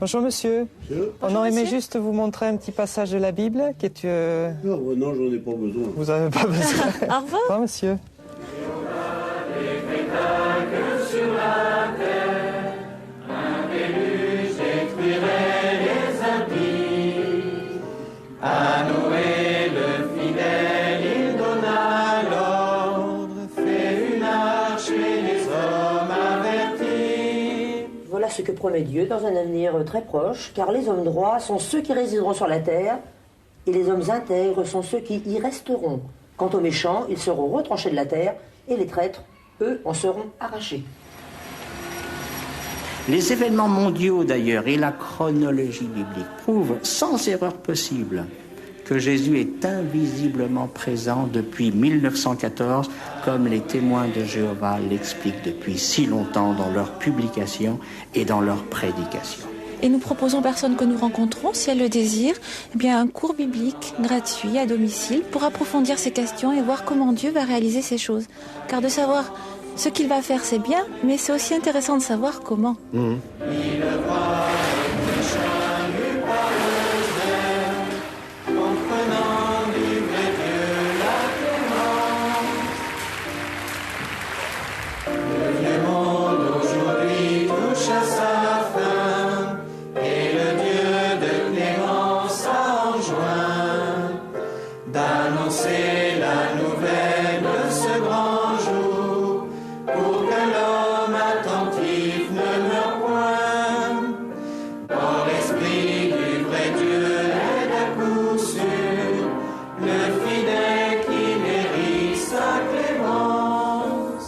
Bonjour monsieur. On aurait aimé juste vous montrer un petit passage de la Bible qui est... Non, j'en ai pas besoin. Vous n'avez pas besoin. Au revoir. Au revoir monsieur. À Noé le fidèle, il donna l'ordre, fait une arche et les hommes avertis. Voilà ce que promet Dieu dans un avenir très proche, car les hommes droits sont ceux qui résideront sur la terre, et les hommes intègres sont ceux qui y resteront. Quant aux méchants, ils seront retranchés de la terre, et les traîtres, eux, en seront arrachés. Les événements mondiaux d'ailleurs et la chronologie biblique prouvent sans erreur possible que Jésus est invisiblement présent depuis 1914, comme les témoins de Jéhovah l'expliquent depuis si longtemps dans leurs publications et dans leurs prédications. Et nous proposons aux personnes que nous rencontrons, si elles le désirent, eh bien un cours biblique gratuit à domicile pour approfondir ces questions et voir comment Dieu va réaliser ces choses. Car de savoir ce qu'il va faire, c'est bien, mais c'est aussi intéressant de savoir comment. D'annoncer la nouvelle de ce grand jour, pour que l'homme attentif ne meure point. Dans l'esprit du vrai Dieu est à coup sûr, le fidèle qui mérite sa clémence.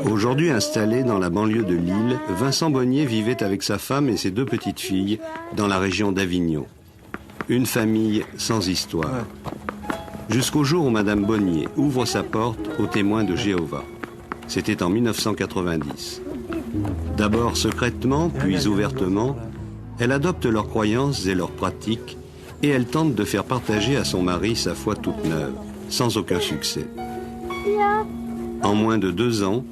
Aujourd'hui installé dans la banlieue de Lille, Vincent Bonnier vivait avec sa femme et ses 2 petites filles dans la région d'Avignon. Une famille sans histoire. Jusqu'au jour où Madame Bonnier ouvre sa porte aux témoins de Jéhovah. C'était en 1990. D'abord secrètement, puis ouvertement, elle adopte leurs croyances et leurs pratiques et elle tente de faire partager à son mari sa foi toute neuve, sans aucun succès. En moins de 2 ans,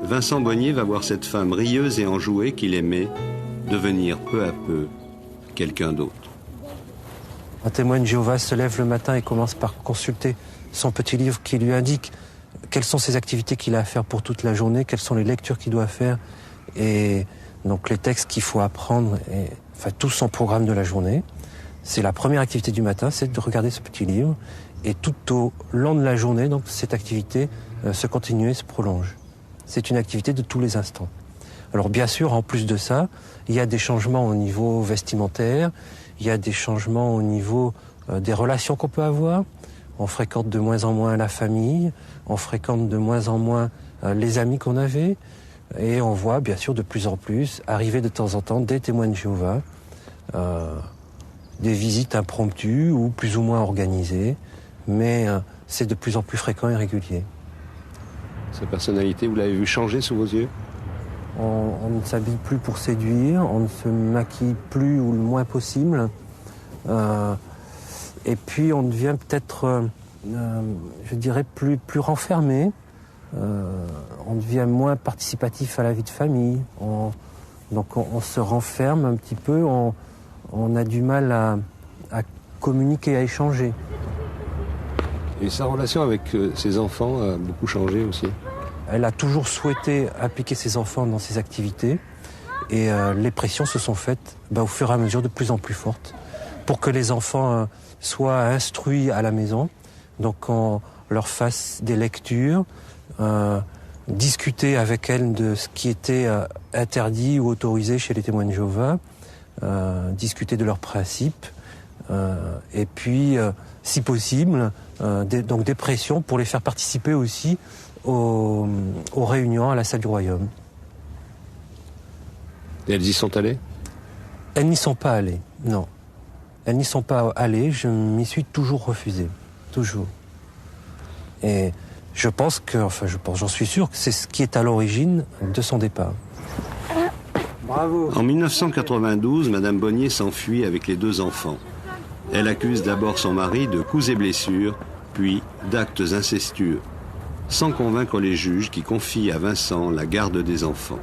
Vincent Bonnier va voir cette femme rieuse et enjouée qu'il aimait devenir peu à peu quelqu'un d'autre. Un témoin de Jéhovah se lève le matin et commence par consulter son petit livre qui lui indique quelles sont ses activités qu'il a à faire pour toute la journée, quelles sont les lectures qu'il doit faire et donc les textes qu'il faut apprendre, et, enfin tout son programme de la journée. C'est la première activité du matin, c'est de regarder ce petit livre et tout au long de la journée, donc cette activité se continue et se prolonge. C'est une activité de tous les instants. Alors bien sûr, en plus de ça, il y a des changements au niveau vestimentaire, il y a des changements au niveau des relations qu'on peut avoir. On fréquente de moins en moins la famille, on fréquente de moins en moins les amis qu'on avait, et on voit bien sûr de plus en plus arriver de temps en temps des témoins de Jéhovah, des visites impromptues ou plus ou moins organisées, mais c'est de plus en plus fréquent et régulier. Sa personnalité, vous l'avez vu changer sous vos yeux ? On ne s'habille plus pour séduire, on ne se maquille plus ou le moins possible. Et puis on devient peut-être, je dirais, plus renfermé. On devient moins participatif à la vie de famille. Donc on se renferme un petit peu, on a du mal à communiquer, à échanger. Et sa relation avec ses enfants a beaucoup changé aussi. Elle a toujours souhaité impliquer ses enfants dans ses activités et les pressions se sont faites au fur et à mesure de plus en plus fortes pour que les enfants soient instruits à la maison. Donc qu'on leur fasse des lectures, discuter avec elles de ce qui était interdit ou autorisé chez les témoins de Jéhovah, discuter de leurs principes et puis, si possible, donc des pressions pour les faire participer aussi aux réunions à la salle du royaume. Et elles y sont allées ? Elles n'y sont pas allées, non. Elles n'y sont pas allées, je m'y suis toujours refusé, toujours. Et j'en suis sûr que c'est ce qui est à l'origine de son départ. Bravo. En 1992, Madame Bonnier s'enfuit avec les 2 enfants. Elle accuse d'abord son mari de coups et blessures, puis d'actes incestueux. sans convaincre les juges qui confient à Vincent la garde des enfants.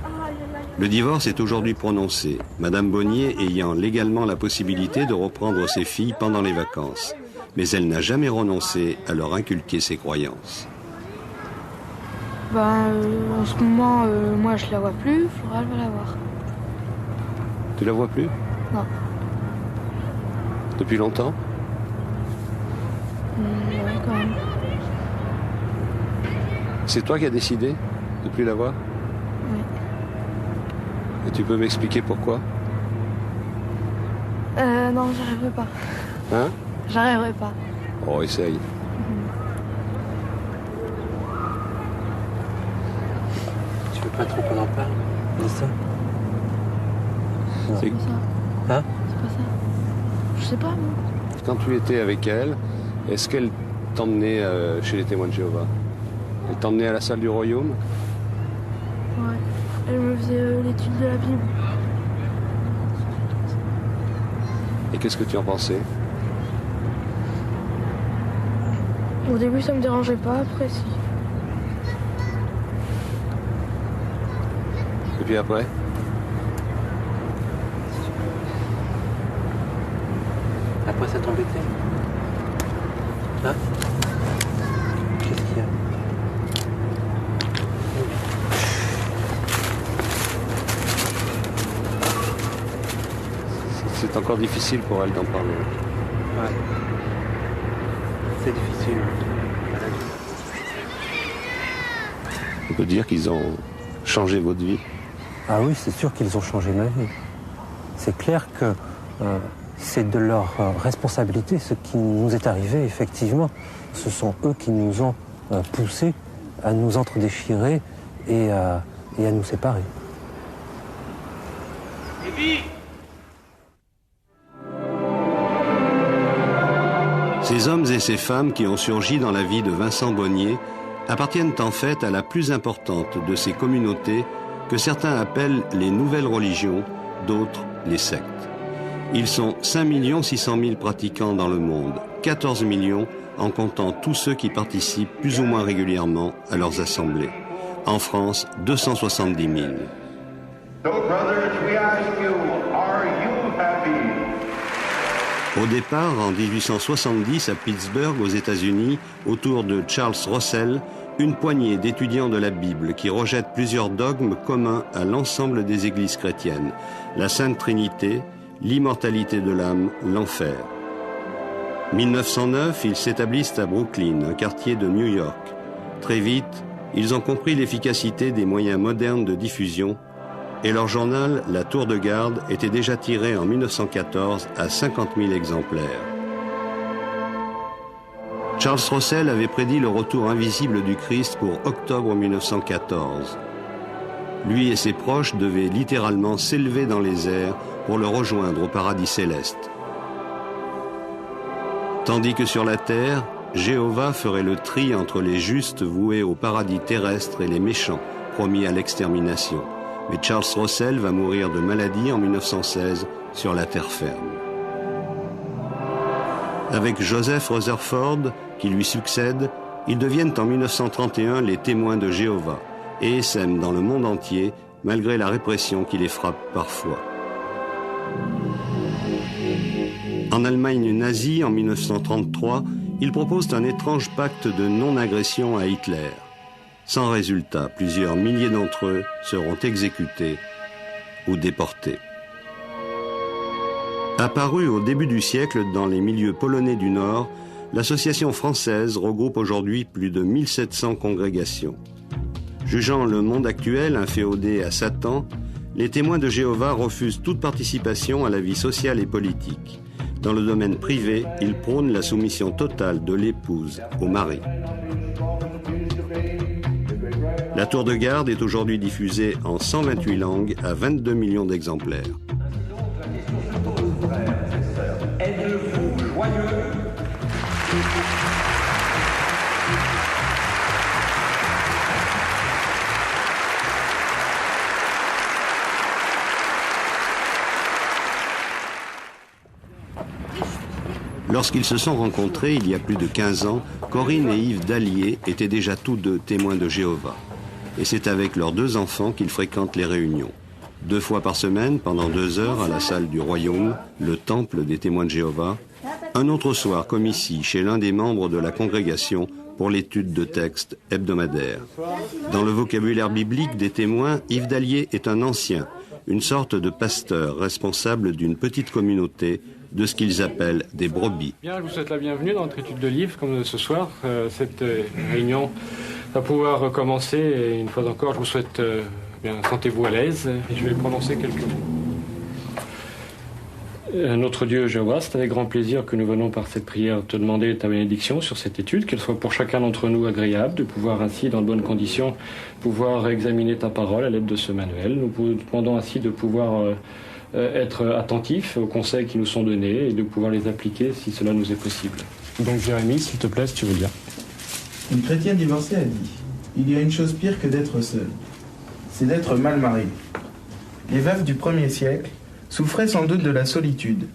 Le divorce est aujourd'hui prononcé, Madame Bonnier ayant légalement la possibilité de reprendre ses filles pendant les vacances. Mais elle n'a jamais renoncé à leur inculquer ses croyances. En ce moment, moi je la vois plus, Flora elle va la voir. Tu la vois plus? Non. Depuis longtemps? Ouais, quand même. C'est toi qui as décidé de plus la voir? Oui. Et tu peux m'expliquer pourquoi? Non, j'arriverai pas. Hein? J'arriverai pas. Oh, essaye. Tu veux pas trop qu'on en parle de ça? C'est C'est pas ça. Hein? C'est pas ça. Je sais pas, moi. quand tu étais avec elle, est-ce qu'elle t'emmenait chez les témoins de Jéhovah? Elle t'emmenait à la salle du royaume? Ouais. Elle me faisait l'étude de la Bible. Et qu'est-ce que tu en pensais? Au début, ça me dérangeait pas, après, si. Et puis après? Après, ça t'embêtait? Hein? Qu'est-ce qu'il y a? C'est encore difficile pour elle d'en parler. Ouais. C'est difficile. On peut dire qu'ils ont changé votre vie? Ah oui, c'est sûr qu'ils ont changé ma vie. C'est clair que c'est de leur responsabilité ce qui nous est arrivé, effectivement. Ce sont eux qui nous ont poussés à nous entredéchirer et à nous séparer. Ces hommes et ces femmes qui ont surgi dans la vie de Vincent Bonnier appartiennent en fait à la plus importante de ces communautés que certains appellent les nouvelles religions, d'autres les sectes. Ils sont 5 600 000 pratiquants dans le monde, 14 millions en comptant tous ceux qui participent plus ou moins régulièrement à leurs assemblées. En France, 270 000. So, brothers, we ask you, are you happy? Au départ, en 1870, à Pittsburgh, aux États-Unis, autour de Charles Russell, une poignée d'étudiants de la Bible qui rejettent plusieurs dogmes communs à l'ensemble des églises chrétiennes. La Sainte Trinité, l'immortalité de l'âme, l'enfer. 1909, ils s'établissent à Brooklyn, un quartier de New York. Très vite, ils ont compris l'efficacité des moyens modernes de diffusion et leur journal, La Tour de Garde, était déjà tiré en 1914 à 50 000 exemplaires. Charles Russell avait prédit le retour invisible du Christ pour octobre 1914. Lui et ses proches devaient littéralement s'élever dans les airs pour le rejoindre au paradis céleste. Tandis que sur la terre, Jéhovah ferait le tri entre les justes voués au paradis terrestre et les méchants, promis à l'extermination. Mais Charles Russell va mourir de maladie en 1916 sur la terre ferme. Avec Joseph Rutherford, qui lui succède, ils deviennent en 1931 les témoins de Jéhovah et essaiment dans le monde entier, malgré la répression qui les frappe parfois. En Allemagne nazie, en 1933, ils proposent un étrange pacte de non-agression à Hitler. Sans résultat, plusieurs milliers d'entre eux seront exécutés ou déportés. Apparue au début du siècle dans les milieux polonais du Nord, l'association française regroupe aujourd'hui plus de 1700 congrégations. Jugeant le monde actuel inféodé à Satan, les témoins de Jéhovah refusent toute participation à la vie sociale et politique. Dans le domaine privé, ils prônent la soumission totale de l'épouse au mari. La Tour de Garde est aujourd'hui diffusée en 128 langues à 22 millions d'exemplaires. Êtes-vous joyeux? Lorsqu'ils se sont rencontrés il y a plus de 15 ans, Corinne et Yves Dallier étaient déjà tous deux témoins de Jéhovah. Et c'est avec leurs 2 enfants qu'ils fréquentent les réunions. 2 fois par semaine, pendant 2 heures, à la salle du Royaume, le temple des témoins de Jéhovah. Un autre soir, comme ici, chez l'un des membres de la congrégation, pour l'étude de textes hebdomadaires. Dans le vocabulaire biblique des témoins, Yves Dallier est un ancien, une sorte de pasteur responsable d'une petite communauté de ce qu'ils appellent des brebis. Bien, je vous souhaite la bienvenue dans notre étude de livre, comme ce soir. Cette réunion va pouvoir commencer, et une fois encore, je vous souhaite bien, sentez-vous à l'aise, et je vais prononcer quelques mots. Notre Dieu Jéhovah, c'est avec grand plaisir que nous venons par cette prière te demander ta bénédiction sur cette étude, qu'elle soit pour chacun d'entre nous agréable, de pouvoir ainsi, dans de bonnes conditions, pouvoir examiner ta parole à l'aide de ce manuel. Nous demandons ainsi de pouvoir être attentifs aux conseils qui nous sont donnés et de pouvoir les appliquer si cela nous est possible. Donc Jérémie, s'il te plaît, si tu veux bien. Une chrétienne divorcée a dit « Il y a une chose pire que d'être seule, c'est d'être mal mariée. » Les veuves du 1er siècle souffraient sans doute de la solitude,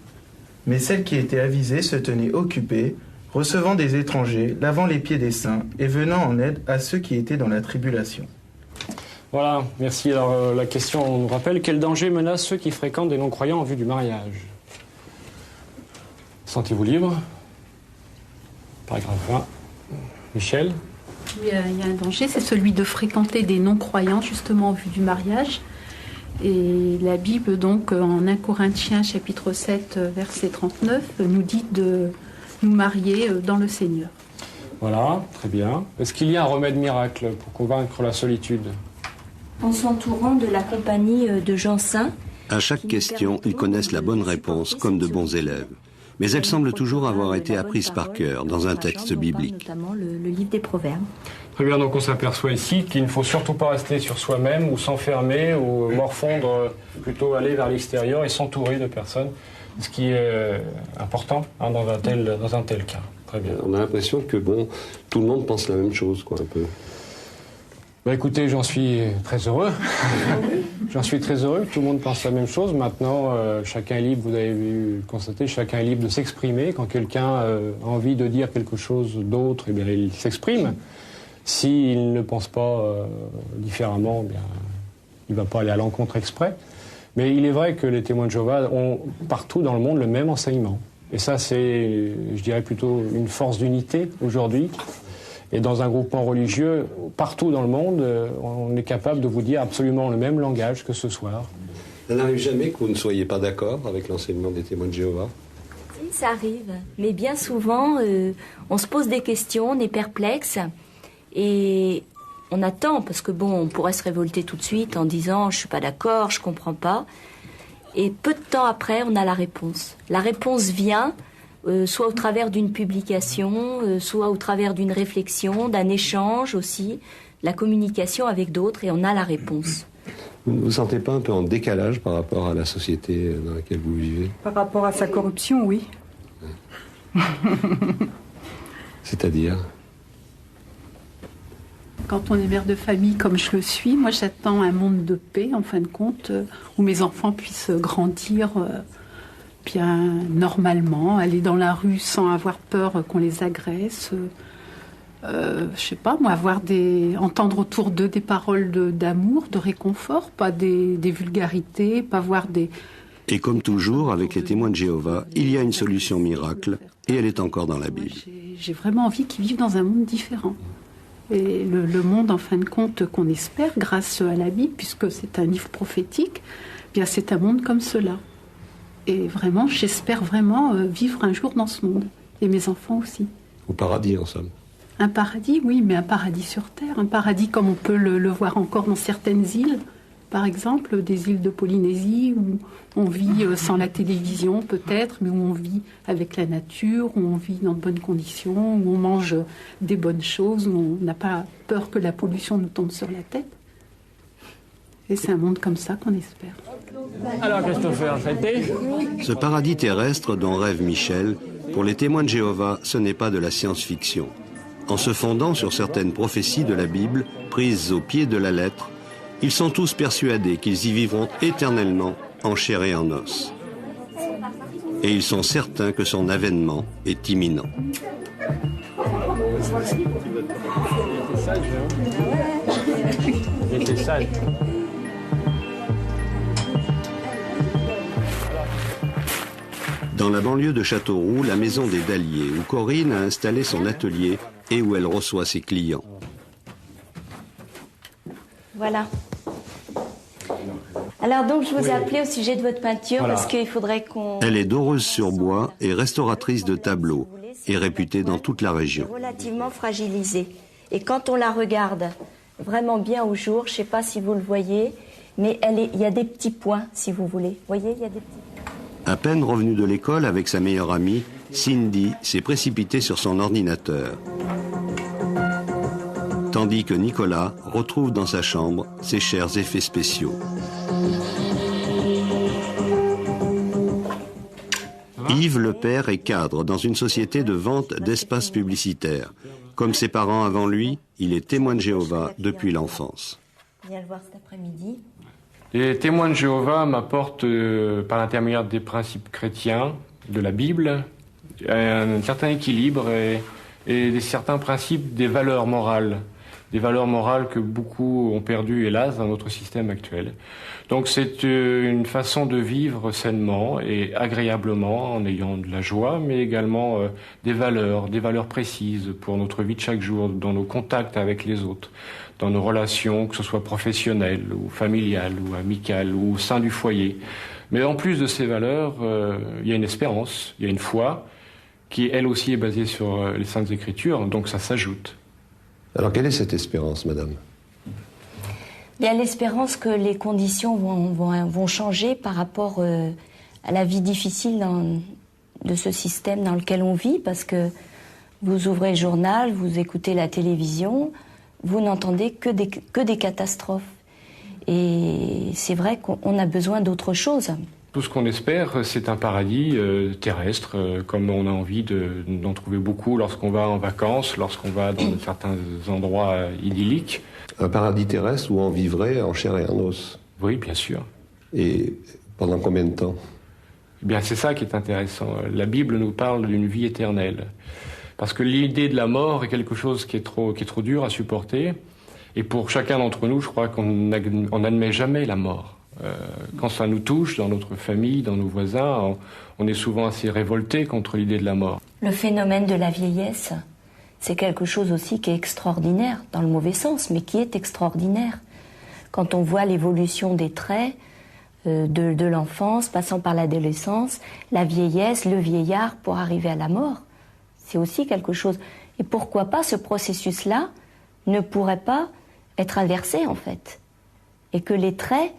mais celles qui étaient avisées se tenaient occupées, recevant des étrangers, lavant les pieds des saints et venant en aide à ceux qui étaient dans la tribulation. Voilà, merci. Alors la question nous rappelle, quel danger menace ceux qui fréquentent des non-croyants en vue du mariage? Sentez-vous libre? Paragraphe 1. Michel? Oui, il y a un danger, c'est celui de fréquenter des non-croyants justement en vue du mariage. Et la Bible, donc, en 1 Corinthiens, chapitre 7, verset 39, nous dit de nous marier dans le Seigneur. Voilà, très bien. Est-ce qu'il y a un remède miracle pour convaincre la solitude? En s'entourant de la compagnie de gens saints. À chaque question, ils connaissent la bonne réponse comme de bons élèves. Mais elle semble toujours avoir été apprise par cœur dans un texte biblique. Notamment le livre des Proverbes. Très bien, donc on s'aperçoit ici qu'il ne faut surtout pas rester sur soi-même ou s'enfermer ou morfondre, plutôt aller vers l'extérieur et s'entourer de personnes, ce qui est important dans un tel cas. Très bien. On a l'impression que tout le monde pense la même chose, quoi, un peu. Bah écoutez, j'en suis très heureux. J'en suis très heureux que tout le monde pense la même chose. Maintenant, chacun est libre, vous avez vu constater, chacun est libre de s'exprimer. Quand quelqu'un a envie de dire quelque chose d'autre, eh bien, il s'exprime. S'il ne pense pas différemment, eh bien, il ne va pas aller à l'encontre exprès. Mais il est vrai que les témoins de Jéhovah ont partout dans le monde le même enseignement. Et ça, c'est, je dirais, plutôt une force d'unité aujourd'hui. Et dans un groupement religieux, partout dans le monde, on est capable de vous dire absolument le même langage que ce soir. Ça n'arrive jamais que vous ne soyez pas d'accord avec l'enseignement des témoins de Jéhovah? Ça arrive, mais bien souvent, on se pose des questions, on est perplexe. Et on attend, parce que on pourrait se révolter tout de suite en disant « je suis pas d'accord, je comprends pas ». Et peu de temps après, on a la réponse. La réponse vient, soit au travers d'une publication, soit au travers d'une réflexion, d'un échange aussi, la communication avec d'autres, et on a la réponse. Vous ne vous sentez pas un peu en décalage par rapport à la société dans laquelle vous vivez? Par rapport à sa corruption, oui. C'est-à-dire? Quand on est mère de famille comme je le suis, moi j'attends un monde de paix, en fin de compte, où mes enfants puissent grandir bien normalement, aller dans la rue sans avoir peur qu'on les agresse. Je sais pas, moi, entendre autour d'eux des paroles d'amour, de réconfort, pas des vulgarités, pas voir des... Et comme toujours, avec les témoins de Jéhovah, il y a une solution miracle, et elle est encore dans la Bible. J'ai vraiment envie qu'ils vivent dans un monde différent. Et le monde, en fin de compte, qu'on espère, grâce à la Bible, puisque c'est un livre prophétique, bien c'est un monde comme cela. Et vraiment, j'espère vraiment vivre un jour dans ce monde. Et mes enfants aussi. Au paradis, en somme. Un paradis, oui, mais un paradis sur Terre. Un paradis comme on peut le voir encore dans certaines îles. Par exemple, des îles de Polynésie où on vit sans la télévision peut-être, mais où on vit avec la nature, où on vit dans de bonnes conditions, où on mange des bonnes choses, où on n'a pas peur que la pollution nous tombe sur la tête. Et c'est un monde comme ça qu'on espère. Alors Christopher, ça a été ? Ce paradis terrestre dont rêve Michel, pour les témoins de Jéhovah, ce n'est pas de la science-fiction. En se fondant sur certaines prophéties de la Bible, prises au pied de la lettre, ils sont tous persuadés qu'ils y vivront éternellement, en chair et en os. et ils sont certains que son avènement est imminent. Il était sage. Dans la banlieue de Châteauroux, la maison des Dalliers, où Corinne a installé son atelier et où elle reçoit ses clients. Voilà. Alors donc je vous ai appelé au sujet de votre peinture parce qu'il faudrait qu'on... Elle est doreuse-sur-bois et restauratrice de tableaux et réputée dans toute la région. Relativement fragilisée. Et quand on la regarde vraiment bien au jour, je ne sais pas si vous le voyez, mais il y a des petits points, si vous voulez. Vous voyez, il y a des petits points. À peine revenue de l'école avec sa meilleure amie, Cindy s'est précipitée sur son ordinateur. Tandis que Nicolas retrouve dans sa chambre ses chers effets spéciaux. Yves, le père, est cadre dans une société de vente d'espaces publicitaires. Comme ses parents avant lui, il est témoin de Jéhovah depuis l'enfance. Viens le voir cet après-midi. Les témoins de Jéhovah m'apportent, par l'intermédiaire des principes chrétiens, de la Bible, un certain équilibre et certains principes des valeurs morales. Des valeurs morales que beaucoup ont perdues, hélas, dans notre système actuel. Donc c'est une façon de vivre sainement et agréablement, en ayant de la joie, mais également des valeurs précises pour notre vie de chaque jour, dans nos contacts avec les autres, dans nos relations, que ce soit professionnelles ou familiales ou amicales ou au sein du foyer. Mais en plus de ces valeurs, il y a une espérance, il y a une foi, qui elle aussi est basée sur les Saintes Écritures, donc ça s'ajoute. Alors quelle est cette espérance, madame ? Il y a l'espérance que les conditions vont changer par rapport à la vie difficile de ce système dans lequel on vit, parce que vous ouvrez le journal, vous écoutez la télévision, vous n'entendez que des catastrophes. Et c'est vrai qu'on a besoin d'autre chose. Tout ce qu'on espère, c'est un paradis terrestre, comme on a envie d'en trouver beaucoup lorsqu'on va en vacances, lorsqu'on va dans certains endroits idylliques. Un paradis terrestre où on vivrait en chair et en os. Oui, bien sûr. Et pendant combien de temps ? Eh bien, c'est ça qui est intéressant. La Bible nous parle d'une vie éternelle. Parce que l'idée de la mort est quelque chose qui est trop dur à supporter. Et pour chacun d'entre nous, je crois qu'on n'admet jamais la mort. Quand ça nous touche, dans notre famille, dans nos voisins, on est souvent assez révolté contre l'idée de la mort. Le phénomène de la vieillesse, c'est quelque chose aussi qui est extraordinaire, dans le mauvais sens, mais qui est extraordinaire. Quand on voit l'évolution des traits de l'enfance, passant par l'adolescence, la vieillesse, le vieillard, pour arriver à la mort, c'est aussi quelque chose. Et pourquoi pas ce processus-là ne pourrait pas être inversé, en fait, et que les traits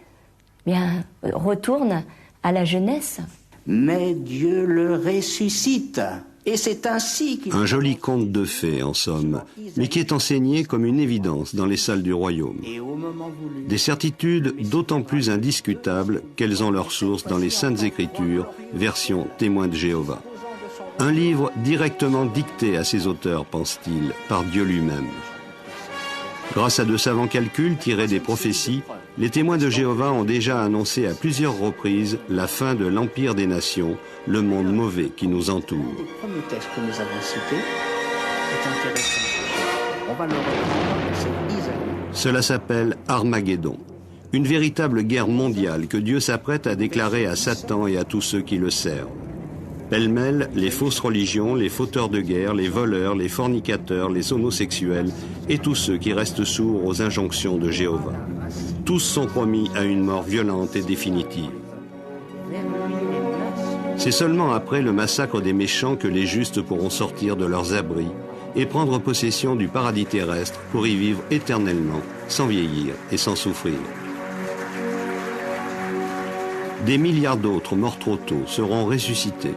retournent à la jeunesse. Mais Dieu le ressuscite. Et c'est ainsi qu'il... Un joli conte de fées, en somme, mais qui est enseigné comme une évidence dans les salles du royaume. Des certitudes d'autant plus indiscutables qu'elles ont leur source dans les Saintes Écritures, version témoin de Jéhovah. Un livre directement dicté à ses auteurs, pense-t-il, par Dieu lui-même. Grâce à de savants calculs tirés des prophéties, les témoins de Jéhovah ont déjà annoncé à plusieurs reprises la fin de l'Empire des Nations, le monde mauvais qui nous entoure. Le premier texte que nous avons cité est intéressant. On va le reprendre, c'est Isaïe. Cela s'appelle Armageddon, une véritable guerre mondiale que Dieu s'apprête à déclarer à Satan et à tous ceux qui le servent. Pêle-mêle, les fausses religions, les fauteurs de guerre, les voleurs, les fornicateurs, les homosexuels et tous ceux qui restent sourds aux injonctions de Jéhovah. Tous sont promis à une mort violente et définitive. C'est seulement après le massacre des méchants que les justes pourront sortir de leurs abris et prendre possession du paradis terrestre pour y vivre éternellement, sans vieillir et sans souffrir. Des milliards d'autres morts trop tôt seront ressuscités,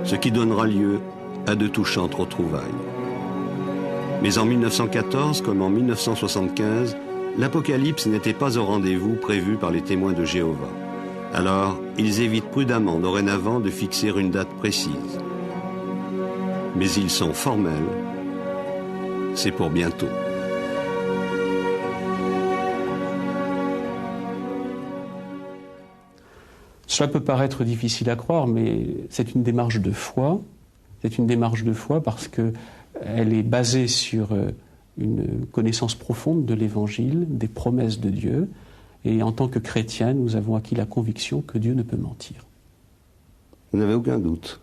ce qui donnera lieu à de touchantes retrouvailles. Mais en 1914, comme en 1975, l'Apocalypse n'était pas au rendez-vous prévu par les témoins de Jéhovah. Alors, ils évitent prudemment dorénavant de fixer une date précise. Mais ils sont formels. C'est pour bientôt. Cela peut paraître difficile à croire, mais c'est une démarche de foi. C'est une démarche de foi parce qu'elle est basée sur une connaissance profonde de l'Évangile, des promesses de Dieu. Et en tant que chrétiens, nous avons acquis la conviction que Dieu ne peut mentir. Vous n'avez aucun doute?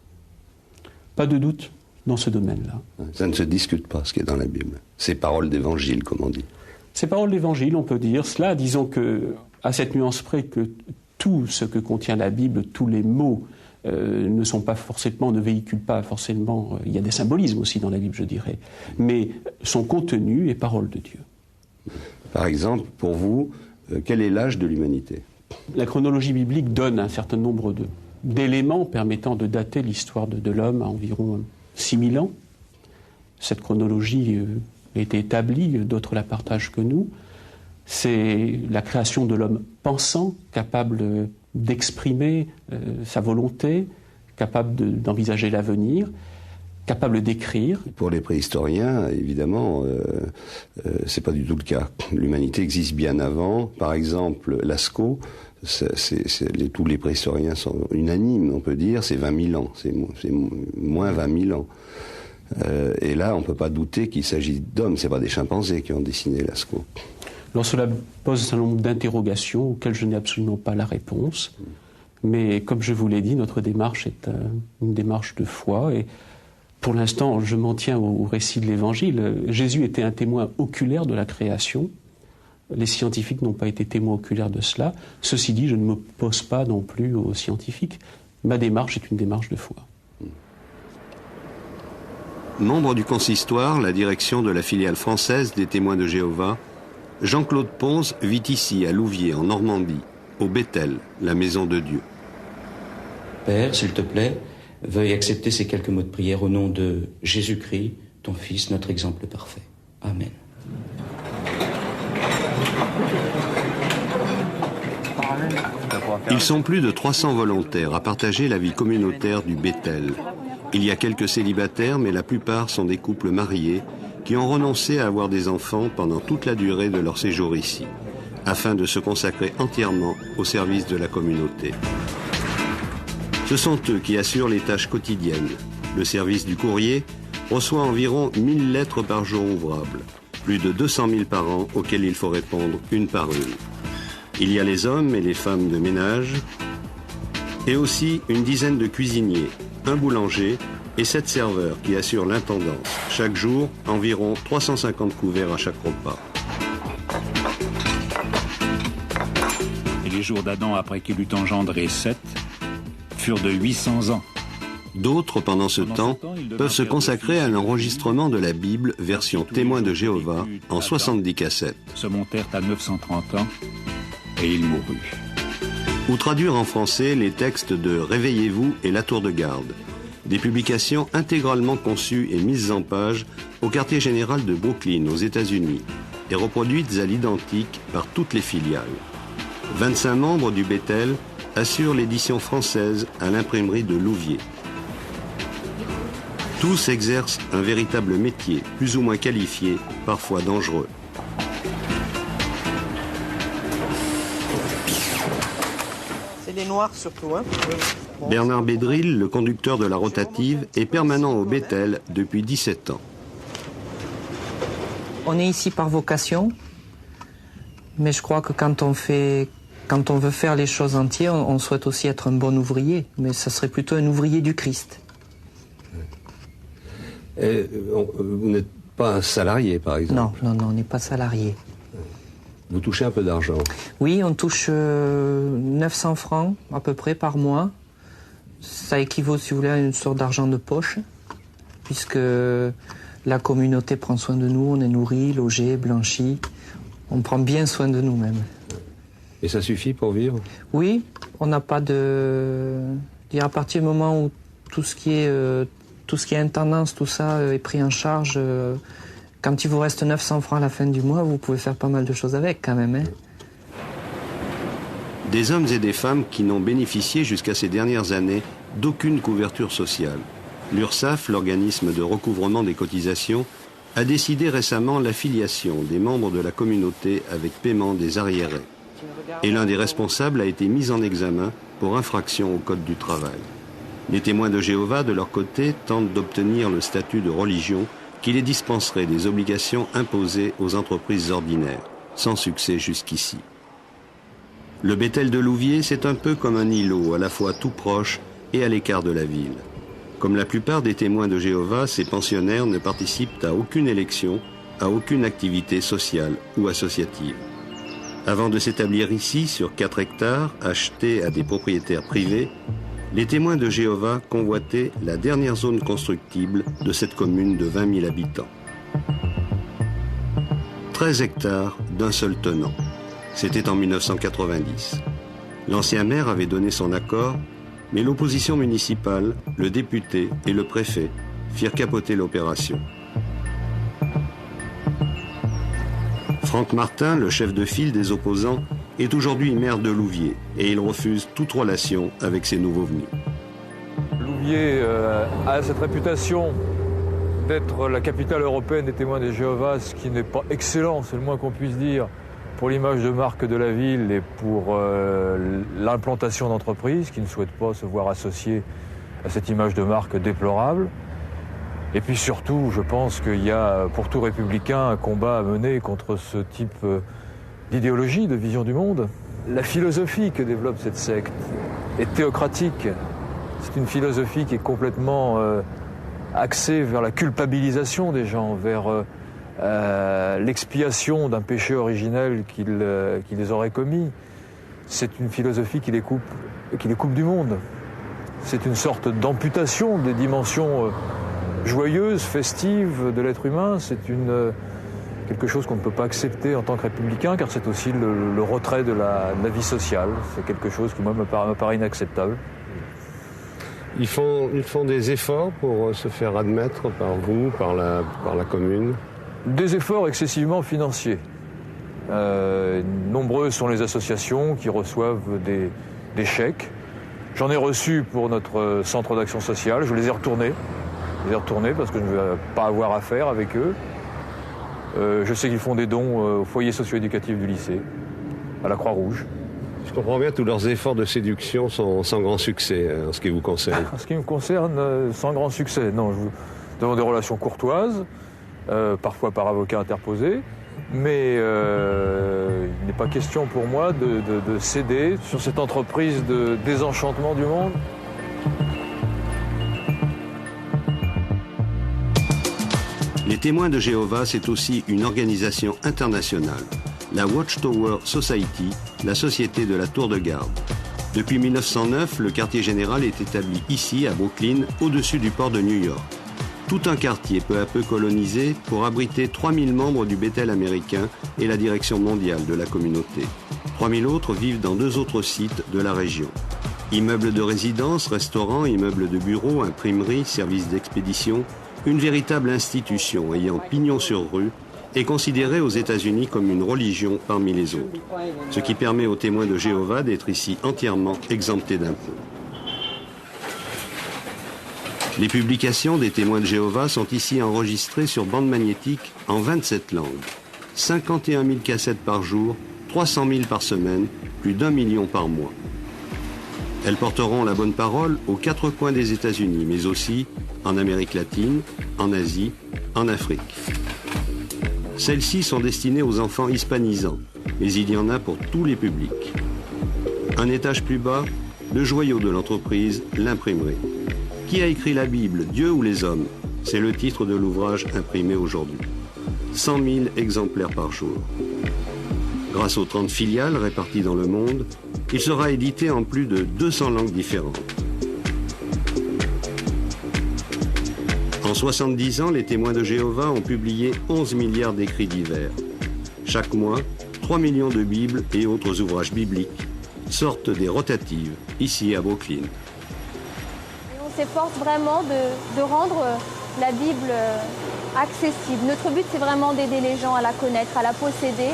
Pas de doute dans ce domaine-là. Ça ne se discute pas, ce qui est dans la Bible. C'est paroles d'évangile, comme on dit. C'est paroles d'évangile, on peut dire cela. Disons que, à cette nuance près, que tout ce que contient la Bible, tous les mots, ne sont pas forcément, ne véhiculent pas forcément. Il y a des symbolismes aussi dans la Bible, je dirais. Mais son contenu est parole de Dieu. Par exemple, pour vous, quel est l'âge de l'humanité? La chronologie biblique donne un certain nombre d'éléments permettant de dater l'histoire de l'homme à environ 6000 ans. Cette chronologie a été établie, d'autres la partagent que nous. C'est la création de l'homme pensant, capable d'exprimer sa volonté, capable d'envisager l'avenir, capable d'écrire. Pour les préhistoriens, évidemment, c'est pas du tout le cas. L'humanité existe bien avant. Par exemple, Lascaux, tous les préhistoriens sont unanimes, on peut dire, c'est 20 000 ans, c'est moins 20 000 ans. Et là, on ne peut pas douter qu'il s'agit d'hommes, c'est pas des chimpanzés qui ont dessiné Lascaux. Alors cela pose un nombre d'interrogations auxquelles je n'ai absolument pas la réponse. Mais comme je vous l'ai dit, notre démarche est une démarche de foi. Et pour l'instant, je m'en tiens au récit de l'Évangile. Jésus était un témoin oculaire de la création. Les scientifiques n'ont pas été témoins oculaires de cela. Ceci dit, je ne m'oppose pas non plus aux scientifiques. Ma démarche est une démarche de foi. Membre du consistoire, la direction de la filiale française des Témoins de Jéhovah, Jean-Claude Pons vit ici, à Louviers, en Normandie, au Bethel, la maison de Dieu. Père, s'il te plaît, veuille accepter ces quelques mots de prière au nom de Jésus-Christ, ton Fils, notre exemple parfait. Amen. Ils sont plus de 300 volontaires à partager la vie communautaire du Bethel. Il y a quelques célibataires, mais la plupart sont des couples mariés qui ont renoncé à avoir des enfants pendant toute la durée de leur séjour ici, afin de se consacrer entièrement au service de la communauté. Ce sont eux qui assurent les tâches quotidiennes. Le service du courrier reçoit environ 1000 lettres par jour ouvrables, plus de 200 000 par an auxquelles il faut répondre une par une. Il y a les hommes et les femmes de ménage, et aussi une dizaine de cuisiniers, un boulanger et 7 serveurs qui assurent l'intendance. Chaque jour, environ 350 couverts à chaque repas. Et les jours d'Adam après qu'il eut engendré Seth furent de 800 ans. D'autres, pendant ce temps, peuvent se consacrer à l'enregistrement de la Bible version Témoins de Jéhovah en 70 cassettes. Se montèrent à 930 ans et il mourut. Ou traduire en français les textes de Réveillez-vous et La Tour de Garde, des publications intégralement conçues et mises en page au quartier général de Brooklyn aux États-Unis et reproduites à l'identique par toutes les filiales. 25 membres du Bethel assurent l'édition française à l'imprimerie de Louviers. Tous exercent un véritable métier, plus ou moins qualifié, parfois dangereux. C'est les noirs surtout, hein? Bernard Bédril, le conducteur de la rotative, est permanent au Bethel depuis 17 ans. On est ici par vocation, mais je crois que quand on veut faire les choses entières, on souhaite aussi être un bon ouvrier, mais ça serait plutôt un ouvrier du Christ. Vous n'êtes pas salarié, par exemple? Non, on n'est pas salarié. Vous touchez un peu d'argent? Oui, on touche 900 francs à peu près par mois. Ça équivaut, si vous voulez, à une sorte d'argent de poche, puisque la communauté prend soin de nous, on est nourri, logé, blanchi. On prend bien soin de nous-mêmes. Et ça suffit pour vivre? Oui, on n'a pas de... À partir du moment où tout ce qui est intendance, tout ça est pris en charge, quand il vous reste 900 francs à la fin du mois, vous pouvez faire pas mal de choses avec quand même. Hein. Des hommes et des femmes qui n'ont bénéficié jusqu'à ces dernières années d'aucune couverture sociale. L'URSSAF, l'organisme de recouvrement des cotisations, a décidé récemment l'affiliation des membres de la communauté avec paiement des arriérés. Et l'un des responsables a été mis en examen pour infraction au Code du travail. Les témoins de Jéhovah, de leur côté, tentent d'obtenir le statut de religion qui les dispenserait des obligations imposées aux entreprises ordinaires, sans succès jusqu'ici. Le Bethel de Louviers, c'est un peu comme un îlot, à la fois tout proche et à l'écart de la ville. Comme la plupart des témoins de Jéhovah, ces pensionnaires ne participent à aucune élection, à aucune activité sociale ou associative. Avant de s'établir ici, sur 4 hectares, achetés à des propriétaires privés, les témoins de Jéhovah convoitaient la dernière zone constructible de cette commune de 20 000 habitants. 13 hectares d'un seul tenant. C'était en 1990. L'ancien maire avait donné son accord, mais l'opposition municipale, le député et le préfet firent capoter l'opération. Franck Martin, le chef de file des opposants, est aujourd'hui maire de Louviers et il refuse toute relation avec ces nouveaux venus. Louviers a cette réputation d'être la capitale européenne des témoins de Jéhovah, ce qui n'est pas excellent, c'est le moins qu'on puisse dire, pour l'image de marque de la ville et pour l'implantation d'entreprises qui ne souhaitent pas se voir associées à cette image de marque déplorable. Et puis surtout, je pense qu'il y a pour tout républicain un combat à mener contre ce type d'idéologie, de vision du monde. La philosophie que développe cette secte est théocratique. C'est une philosophie qui est complètement axée vers la culpabilisation des gens, vers l'expiation d'un péché originel qu'ils auraient commis. C'est une philosophie qui les coupe du monde. C'est une sorte d'amputation des dimensions joyeuse, festive de l'être humain, c'est quelque chose qu'on ne peut pas accepter en tant que républicain, car c'est aussi le retrait de la vie sociale. C'est quelque chose qui, moi, me paraît inacceptable. Ils font des efforts pour se faire admettre par vous, par la commune? Des efforts excessivement financiers. Nombreuses sont les associations qui reçoivent des chèques. J'en ai reçu pour notre centre d'action sociale, je les ai retournés. Parce que je ne veux pas avoir affaire avec eux. Je sais qu'ils font des dons au foyer socio-éducatif du lycée, à la Croix-Rouge. Je comprends bien, tous leurs efforts de séduction sont sans grand succès en ce qui vous concerne. En ce qui me concerne, sans grand succès. Non, je demande des relations courtoises, parfois par avocat interposé, mais il n'est pas question pour moi de céder sur cette entreprise de désenchantement du monde. Les témoins de Jéhovah, c'est aussi une organisation internationale, la Watchtower Society, la société de la tour de garde. Depuis 1909, le quartier général est établi ici, à Brooklyn, au-dessus du port de New York. Tout un quartier peu à peu colonisé pour abriter 3000 membres du Bethel américain et la direction mondiale de la communauté. 3000 autres vivent dans 2 autres sites de la région. Immeubles de résidence, restaurants, immeubles de bureaux, imprimeries, services d'expédition, une véritable institution ayant pignon sur rue est considérée aux États-Unis comme une religion parmi les autres, ce qui permet aux témoins de Jéhovah d'être ici entièrement exemptés d'impôts. Les publications des témoins de Jéhovah sont ici enregistrées sur bande magnétique en 27 langues. 51 000 cassettes par jour, 300 000 par semaine, plus d'1 million par mois. Elles porteront la bonne parole aux 4 coins des États-Unis, mais aussi en Amérique latine, en Asie, en Afrique. Celles-ci sont destinées aux enfants hispanisants, mais il y en a pour tous les publics. Un étage plus bas, le joyau de l'entreprise, l'imprimerie. Qui a écrit la Bible, Dieu ou les hommes? C'est le titre de l'ouvrage imprimé aujourd'hui. 100 000 exemplaires par jour. Grâce aux 30 filiales réparties dans le monde, il sera édité en plus de 200 langues différentes. En 70 ans, les témoins de Jéhovah ont publié 11 milliards d'écrits divers. Chaque mois, 3 millions de Bibles et autres ouvrages bibliques sortent des rotatives, ici à Brooklyn. Et on s'efforce vraiment de rendre la Bible accessible. Notre but, c'est vraiment d'aider les gens à la connaître, à la posséder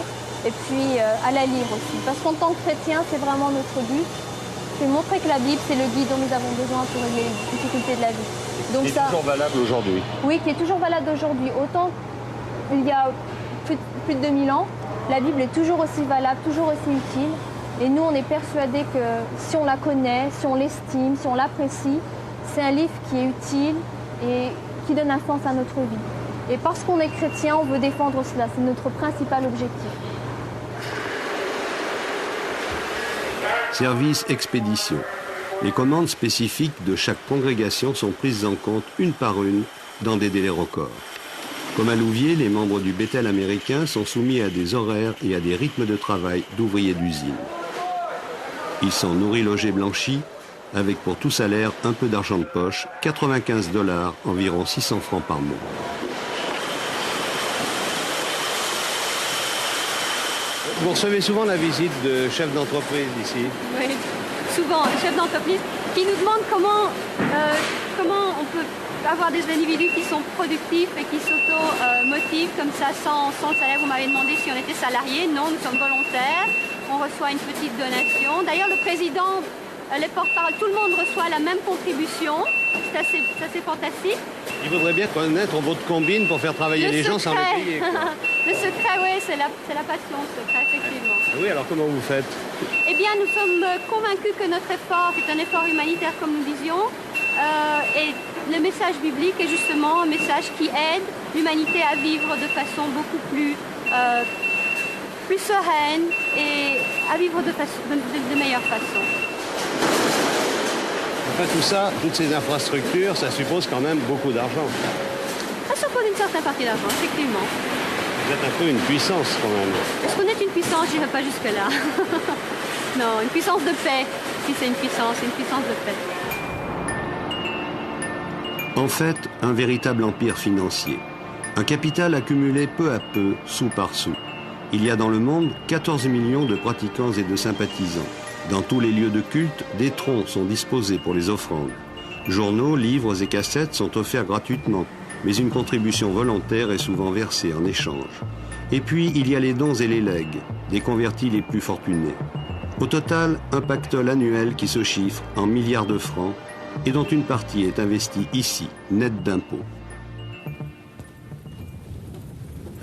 et puis à la lire aussi. Parce qu'en tant que chrétien, c'est vraiment notre but. C'est montrer que la Bible, c'est le guide dont nous avons besoin pour régler les difficultés de la vie. Donc qui est toujours valable aujourd'hui. Oui, qui est toujours valable aujourd'hui. Autant il y a plus de 2000 ans, la Bible est toujours aussi valable, toujours aussi utile. Et nous, on est persuadés que si on la connaît, si on l'estime, si on l'apprécie, c'est un livre qui est utile et qui donne un sens à notre vie. Et parce qu'on est chrétien, on veut défendre cela. C'est notre principal objectif. Service expédition. Les commandes spécifiques de chaque congrégation sont prises en compte une par une dans des délais records. Comme à Louviers, les membres du Bethel américain sont soumis à des horaires et à des rythmes de travail d'ouvriers d'usine. Ils sont nourris, logés, blanchis, avec pour tout salaire un peu d'argent de poche, 95 $, environ 600 francs par mois. Vous recevez souvent la visite de chefs d'entreprise ici? Oui, souvent, des chefs d'entreprise qui nous demandent comment on peut avoir des individus qui sont productifs et qui s'auto-motivent comme ça sans salaire. Vous m'avez demandé si on était salariés. Non, nous sommes volontaires. On reçoit une petite donation. D'ailleurs, le président, les porte-parole, tout le monde reçoit la même contribution. C'est assez fantastique. Il faudrait bien connaître votre combine pour faire travailler les gens sans les payer. Le secret, oui, c'est la passion, le secret, effectivement. Oui, alors comment vous faites? Eh bien, nous sommes convaincus que notre effort est un effort humanitaire, comme nous disions. Et le message biblique est justement un message qui aide l'humanité à vivre de façon beaucoup plus sereine et à vivre de meilleure façon. Enfin, tout ça, toutes ces infrastructures, ça suppose quand même beaucoup d'argent. Ça suppose une certaine partie d'argent, effectivement. Vous êtes un peu une puissance quand même. Est-ce qu'on est une puissance? Je n'irai pas jusque-là. Non, une puissance de paix. Si c'est une puissance de paix. En fait, un véritable empire financier. Un capital accumulé peu à peu, sou par sou. Il y a dans le monde 14 millions de pratiquants et de sympathisants. Dans tous les lieux de culte, des troncs sont disposés pour les offrandes. Journaux, livres et cassettes sont offerts gratuitement, mais une contribution volontaire est souvent versée en échange. Et puis, il y a les dons et les legs, des convertis les plus fortunés. Au total, un pactole annuel qui se chiffre en milliards de francs et dont une partie est investie ici, nette d'impôts.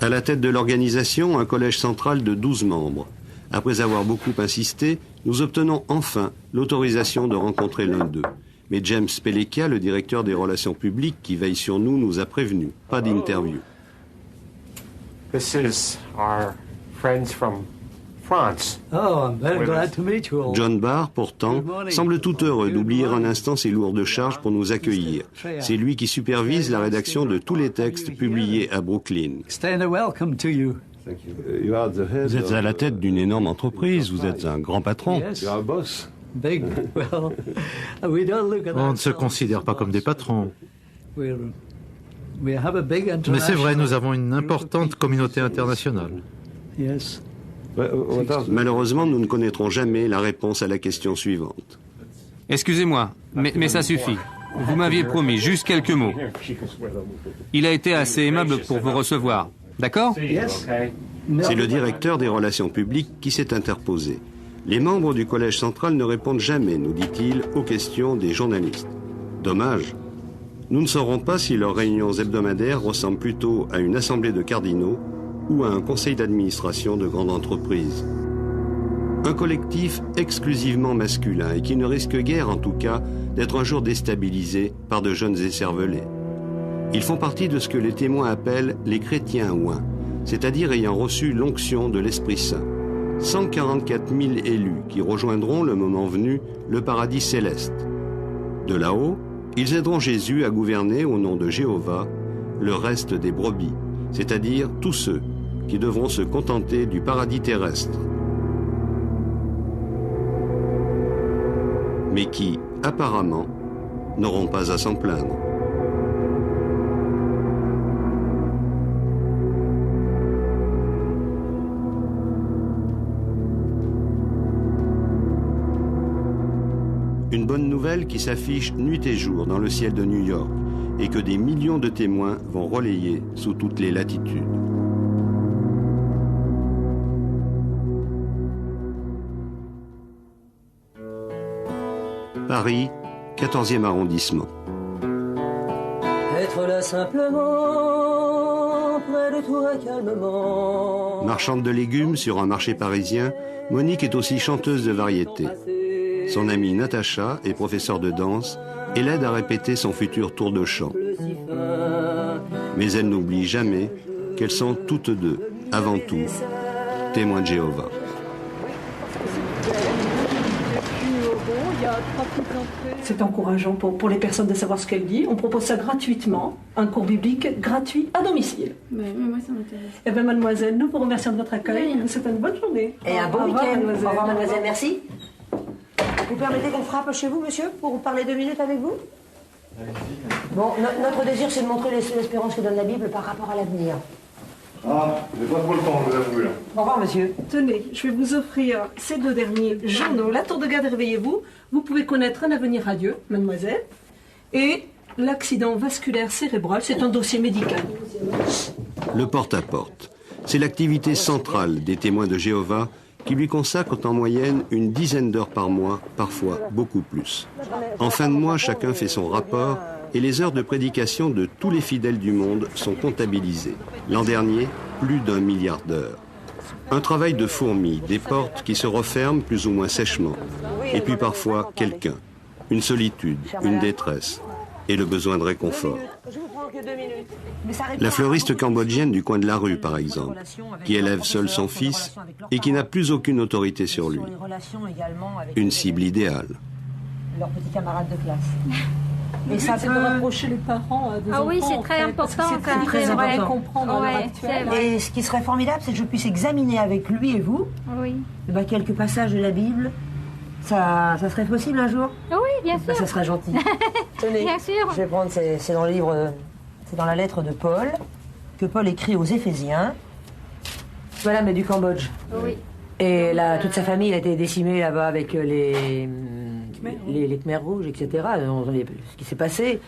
À la tête de l'organisation, un collège central de 12 membres. Après avoir beaucoup insisté, nous obtenons enfin l'autorisation de rencontrer l'un d'eux. Mais James Pelekia, le directeur des relations publiques qui veille sur nous, nous a prévenus. Pas d'interview. This is our friends from France. Oh, I'm very glad to meet you all. John Barr, pourtant, semble tout heureux d'oublier un instant ses lourdes charges pour nous accueillir. C'est lui qui supervise la rédaction de tous les textes publiés à Brooklyn. Welcome to you. Vous êtes à la tête d'une énorme entreprise, vous êtes un grand patron. On ne se considère pas comme des patrons. Mais c'est vrai, nous avons une importante communauté internationale. Malheureusement, nous ne connaîtrons jamais la réponse à la question suivante. Excusez-moi, mais ça suffit. Vous m'aviez promis juste quelques mots. Il a été assez aimable pour vous recevoir. D'accord? C'est le directeur des relations publiques qui s'est interposé. Les membres du collège central ne répondent jamais, nous dit-il, aux questions des journalistes. Dommage. Nous ne saurons pas si leurs réunions hebdomadaires ressemblent plutôt à une assemblée de cardinaux ou à un conseil d'administration de grande entreprise. Un collectif exclusivement masculin et qui ne risque guère, en tout cas, d'être un jour déstabilisé par de jeunes écervelés. Ils font partie de ce que les témoins appellent les chrétiens ouins, c'est-à-dire ayant reçu l'onction de l'Esprit Saint. 144 000 élus qui rejoindront, le moment venu, le paradis céleste. De là-haut, ils aideront Jésus à gouverner au nom de Jéhovah le reste des brebis, c'est-à-dire tous ceux qui devront se contenter du paradis terrestre. Mais qui, apparemment, n'auront pas à s'en plaindre. Une bonne nouvelle qui s'affiche nuit et jour dans le ciel de New York et que des millions de témoins vont relayer sous toutes les latitudes. Paris, 14e arrondissement. Être là simplement près de toi calmement. Marchande de légumes sur un marché parisien, Monique est aussi chanteuse de variété. Son amie Natacha est professeure de danse et l'aide à répéter son futur tour de chant. Mais elle n'oublie jamais qu'elles sont toutes deux, avant tout, témoins de Jéhovah. C'est encourageant pour les personnes de savoir ce qu'elle dit. On propose ça gratuitement, un cours biblique gratuit à domicile. Mais moi, ça m'intéresse. Eh bien, mademoiselle, nous vous remercions de votre accueil. Nous souhaitons une bonne journée. Et un bon week-end. Au revoir, mademoiselle, merci. Vous permettez qu'on frappe chez vous, monsieur, pour vous parler 2 minutes avec vous? Bon, notre désir, c'est de montrer l'espérance que donne la Bible par rapport à l'avenir. Ah, j'ai pas trop le temps, je vous avoue, là. Au revoir, monsieur. Tenez, je vais vous offrir ces 2 derniers journaux. La tour de garde, réveillez-vous. Vous pouvez connaître un avenir radieux, mademoiselle. Et l'accident vasculaire cérébral, c'est un dossier médical. Le porte-à-porte, c'est l'activité centrale des témoins de Jéhovah qui lui consacrent en moyenne une dizaine d'heures par mois, parfois beaucoup plus. En fin de mois, chacun fait son rapport et les heures de prédication de tous les fidèles du monde sont comptabilisées. L'an dernier, plus d'1 milliard d'heures. Un travail de fourmi, des portes qui se referment plus ou moins sèchement. Et puis parfois, quelqu'un, une solitude, une détresse et le besoin de réconfort. La fleuriste cambodgienne du coin de la rue, par exemple, qui élève seule son fils et qui n'a plus aucune autorité sur lui. Une cible idéale. Leurs petits camarades de classe. Et ça peut rapprocher les parents des enfants. Ah oui, c'est très important. C'est très important. Comprendre à l'heure actuelle. Et ce qui serait formidable, c'est que je puisse examiner avec lui et vous quelques passages de la Bible. Ça serait possible un jour? Oui, bien sûr. Ça serait gentil. Tenez, bien sûr. Je vais prendre, c'est dans le livre, c'est dans la lettre de Paul, que Paul écrit aux Éphésiens. Madame est du Cambodge. Oui. Et là, toute sa famille a été décimée là-bas avec les Khmers rouges, etc. Ce qui s'est passé.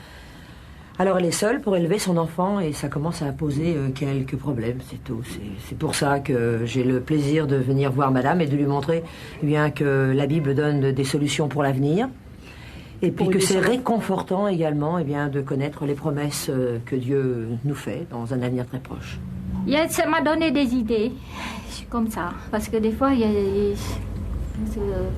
Alors elle est seule pour élever son enfant et ça commence à poser quelques problèmes, c'est tout. C'est pour ça que j'ai le plaisir de venir voir madame et de lui montrer bien que la Bible donne des solutions pour l'avenir. Et puis que c'est réconfortant également bien, de connaître les promesses que Dieu nous fait dans un avenir très proche. Ça m'a donné des idées, comme ça. Parce que des fois,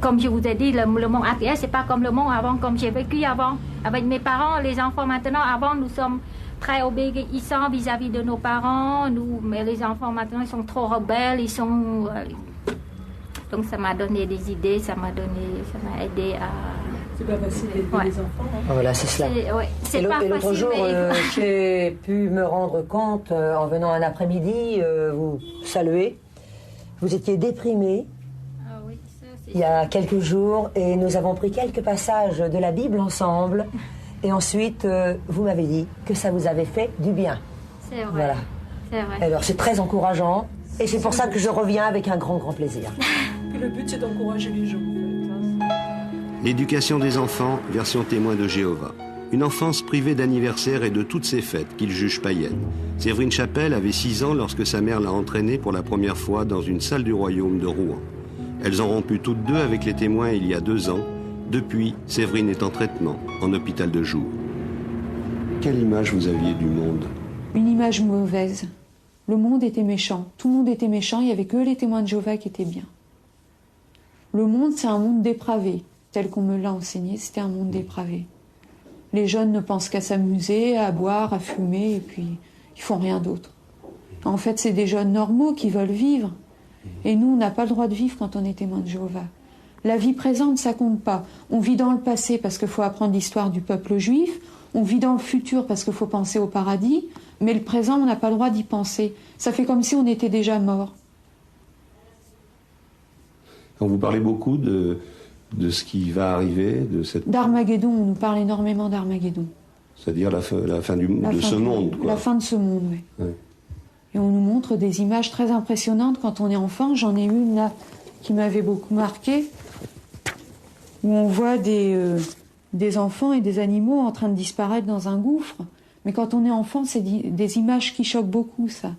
comme je vous ai dit, le monde actuel, c'est pas comme le monde avant, comme j'ai vécu avant. Avec mes parents, les enfants maintenant, avant, nous sommes très obéissants vis-à-vis de nos parents. Mais les enfants maintenant, ils sont trop rebelles, ils sont... donc ça m'a donné des idées, ça m'a aidé à... C'est pas facile d'aider les enfants. Hein. Voilà, c'est cela. C'est et l'autre jour, j'ai pu me rendre compte, en venant un après-midi, vous saluer. Vous étiez déprimé. Il y a quelques jours, et nous avons pris quelques passages de la Bible ensemble, et ensuite, vous m'avez dit que ça vous avait fait du bien. C'est vrai. Voilà. C'est vrai. Alors, c'est très encourageant, et c'est pour ça que je reviens avec un grand, grand plaisir. Puis le but, c'est d'encourager les gens. L'éducation des enfants, version témoin de Jéhovah. Une enfance privée d'anniversaire et de toutes ses fêtes qu'il juge païennes. Séverine Chapelle avait 6 ans lorsque sa mère l'a entraînée pour la première fois dans une salle du royaume de Rouen. Elles ont rompu toutes deux avec les témoins il y a 2 ans. Depuis, Séverine est en traitement, en hôpital de jour. Quelle image vous aviez du monde? Une image mauvaise. Le monde était méchant. Tout le monde était méchant, il n'y avait que les témoins de Jéhovah qui étaient bien. Le monde, c'est un monde dépravé. Tel qu'on me l'a enseigné, c'était un monde dépravé. Les jeunes ne pensent qu'à s'amuser, à boire, à fumer, et puis ils font rien d'autre. En fait, c'est des jeunes normaux qui veulent vivre. Et nous, on n'a pas le droit de vivre quand on est témoin de Jéhovah. La vie présente, ça compte pas. On vit dans le passé parce qu'il faut apprendre l'histoire du peuple juif. On vit dans le futur parce qu'il faut penser au paradis. Mais le présent, on n'a pas le droit d'y penser. Ça fait comme si on était déjà mort. On vous parlait beaucoup de ce qui va arriver, de cette... D'Armageddon, on nous parle énormément d'Armageddon. C'est-à-dire la fin de ce monde, quoi. La fin de ce monde, oui. Ouais. Et on nous montre des images très impressionnantes quand on est enfant. J'en ai une là qui m'avait beaucoup marqué, où on voit des enfants et des animaux en train de disparaître dans un gouffre. Mais quand on est enfant, c'est des images qui choquent beaucoup, ça.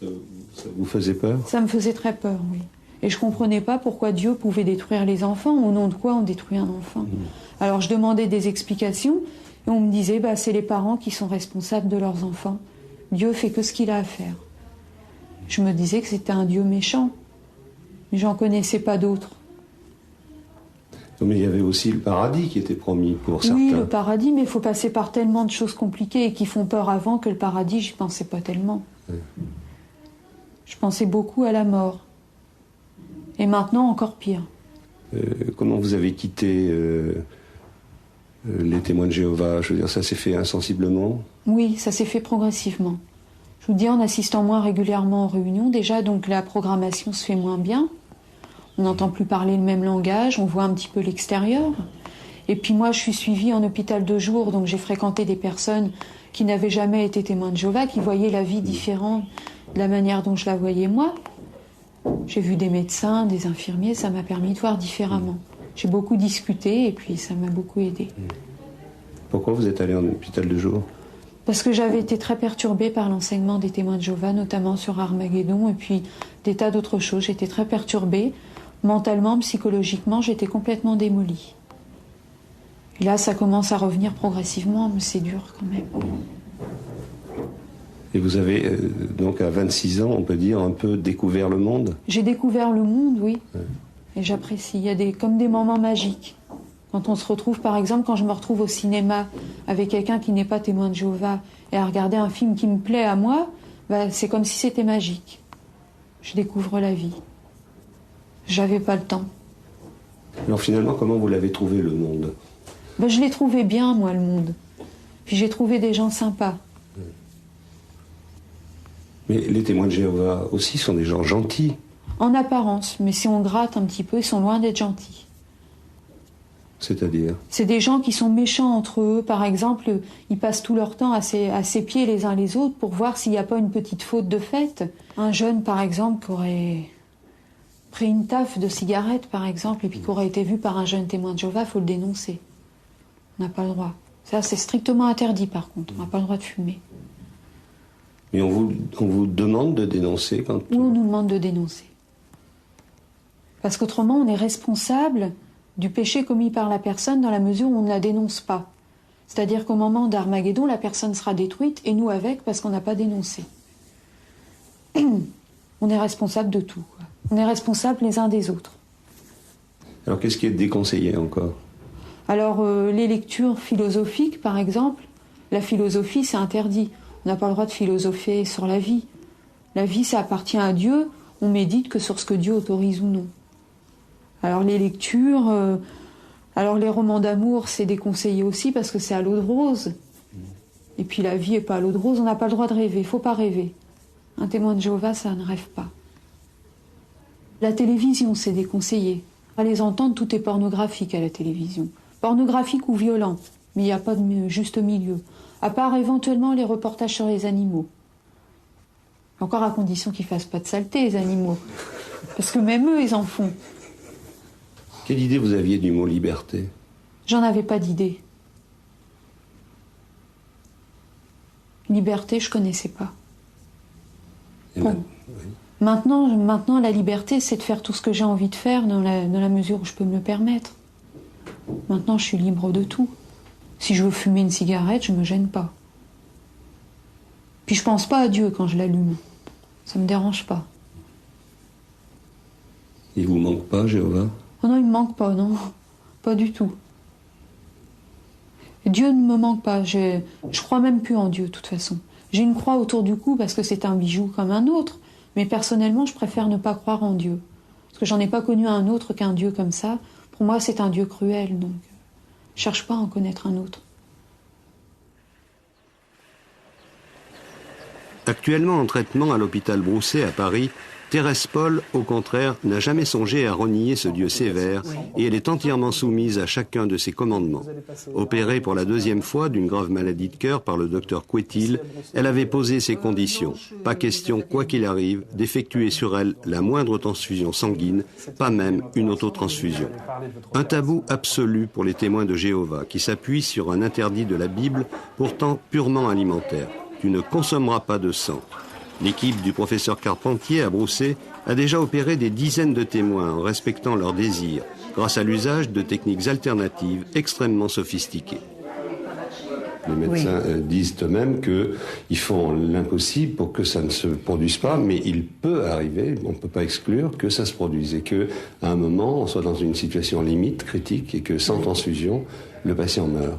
Ça vous faisait peur? Ça me faisait très peur, oui. Et je ne comprenais pas pourquoi Dieu pouvait détruire les enfants, au nom de quoi on détruit un enfant. Alors je demandais des explications, et on me disait, c'est les parents qui sont responsables de leurs enfants. Dieu fait que ce qu'il a à faire. Je me disais que c'était un Dieu méchant, mais j'en connaissais pas d'autres. Mais il y avait aussi le paradis qui était promis pour certains. Oui, le paradis, mais il faut passer par tellement de choses compliquées et qui font peur avant que le paradis, j'y pensais pas tellement. Oui. Je pensais beaucoup à la mort. Et maintenant, encore pire. Comment vous avez quitté les témoins de Jéhovah? Je veux dire, ça s'est fait insensiblement? Oui, ça s'est fait progressivement. Je vous dis, en assistant moins régulièrement aux réunions, déjà, donc la programmation se fait moins bien. On n'entend plus parler le même langage, on voit un petit peu l'extérieur. Et puis moi, je suis suivie en hôpital de jour, donc j'ai fréquenté des personnes qui n'avaient jamais été témoins de Jéhovah, qui voyaient la vie différente de la manière dont je la voyais moi. J'ai vu des médecins, des infirmiers, ça m'a permis de voir différemment. J'ai beaucoup discuté et puis ça m'a beaucoup aidé. Pourquoi vous êtes allé en hôpital de jour? Parce que j'avais été très perturbée par l'enseignement des témoins de Jéhovah, notamment sur Armageddon et puis des tas d'autres choses. J'étais très perturbée. Mentalement, psychologiquement, j'étais complètement démolie. Et là, ça commence à revenir progressivement, mais c'est dur quand même. Et vous avez, donc à 26 ans, on peut dire, un peu découvert le monde? J'ai découvert le monde, oui. Ouais. Et j'apprécie. Il y a comme des moments magiques. Quand on se retrouve, par exemple, quand je me retrouve au cinéma avec quelqu'un qui n'est pas témoin de Jéhovah et à regarder un film qui me plaît à moi, bah, c'est comme si c'était magique. Je découvre la vie. J'avais pas le temps. Alors finalement, comment vous l'avez trouvé, le monde? Ben, je l'ai trouvé bien, moi, le monde. Puis j'ai trouvé des gens sympas. Mais les témoins de Jéhovah aussi sont des gens gentils. En apparence, mais si on gratte un petit peu, ils sont loin d'être gentils. C'est-à-dire? C'est des gens qui sont méchants entre eux. Par exemple, ils passent tout leur temps à ses pieds les uns les autres pour voir s'il n'y a pas une petite faute de fait. Un jeune, par exemple, qui aurait pris une taffe de cigarette, par exemple, et puis qui aurait été vu par un jeune témoin de Jéhovah, il faut le dénoncer. On n'a pas le droit. Ça, c'est strictement interdit, par contre. On n'a pas le droit de fumer. Mais on vous demande de dénoncer quand... Oui, on nous demande de dénoncer. Parce qu'autrement, on est responsable du péché commis par la personne dans la mesure où on ne la dénonce pas. C'est-à-dire qu'au moment d'Armageddon, la personne sera détruite, et nous avec, parce qu'on n'a pas dénoncé. On est responsable de tout, quoi. On est responsable les uns des autres. Alors qu'est-ce qui est déconseillé encore? Alors les lectures philosophiques, par exemple, la philosophie, c'est interdit. On n'a pas le droit de philosopher sur la vie. La vie, ça appartient à Dieu. On médite que sur ce que Dieu autorise ou non. Alors les lectures, alors les romans d'amour, c'est déconseillé aussi parce que c'est à l'eau de rose. Et puis la vie n'est pas à l'eau de rose, on n'a pas le droit de rêver, il ne faut pas rêver. Un témoin de Jéhovah, ça ne rêve pas. La télévision, c'est déconseillé. À les entendre, tout est pornographique à la télévision. Pornographique ou violent, mais il n'y a pas de juste milieu. À part éventuellement les reportages sur les animaux. Encore à condition qu'ils ne fassent pas de saleté, les animaux. Parce que même eux, ils en font. Quelle idée vous aviez du mot liberté? J'en avais pas d'idée. Liberté, je connaissais pas. Bon. Oui. Maintenant, la liberté, c'est de faire tout ce que j'ai envie de faire dans la mesure où je peux me le permettre. Maintenant, je suis libre de tout. Si je veux fumer une cigarette, je me gêne pas. Puis je pense pas à Dieu quand je l'allume. Ça me dérange pas. Il vous manque pas, Jéhovah? Oh non, il me manque pas, non. Pas du tout. Dieu ne me manque pas. Je crois même plus en Dieu, de toute façon. J'ai une croix autour du cou parce que c'est un bijou comme un autre. Mais personnellement, je préfère ne pas croire en Dieu. Parce que j'en ai pas connu un autre qu'un Dieu comme ça. Pour moi, c'est un Dieu cruel, donc je cherche pas à en connaître un autre. Actuellement en traitement à l'hôpital Broussais à Paris, Thérèse Paul, au contraire, n'a jamais songé à renier ce Dieu sévère et elle est entièrement soumise à chacun de ses commandements. Opérée pour la 2e fois d'une grave maladie de cœur par le docteur Couetil, elle avait posé ses conditions. Pas question, quoi qu'il arrive, d'effectuer sur elle la moindre transfusion sanguine, pas même une autotransfusion. Un tabou absolu pour les témoins de Jéhovah qui s'appuie sur un interdit de la Bible, pourtant purement alimentaire. Tu ne consommeras pas de sang. L'équipe du professeur Carpentier à Broussais a déjà opéré des dizaines de témoins en respectant leurs désirs, grâce à l'usage de techniques alternatives extrêmement sophistiquées. Les médecins disent eux-mêmes qu'ils font l'impossible pour que ça ne se produise pas, mais il peut arriver, on ne peut pas exclure que ça se produise et qu'à un moment, on soit dans une situation limite, critique, et que sans transfusion, le patient meurt.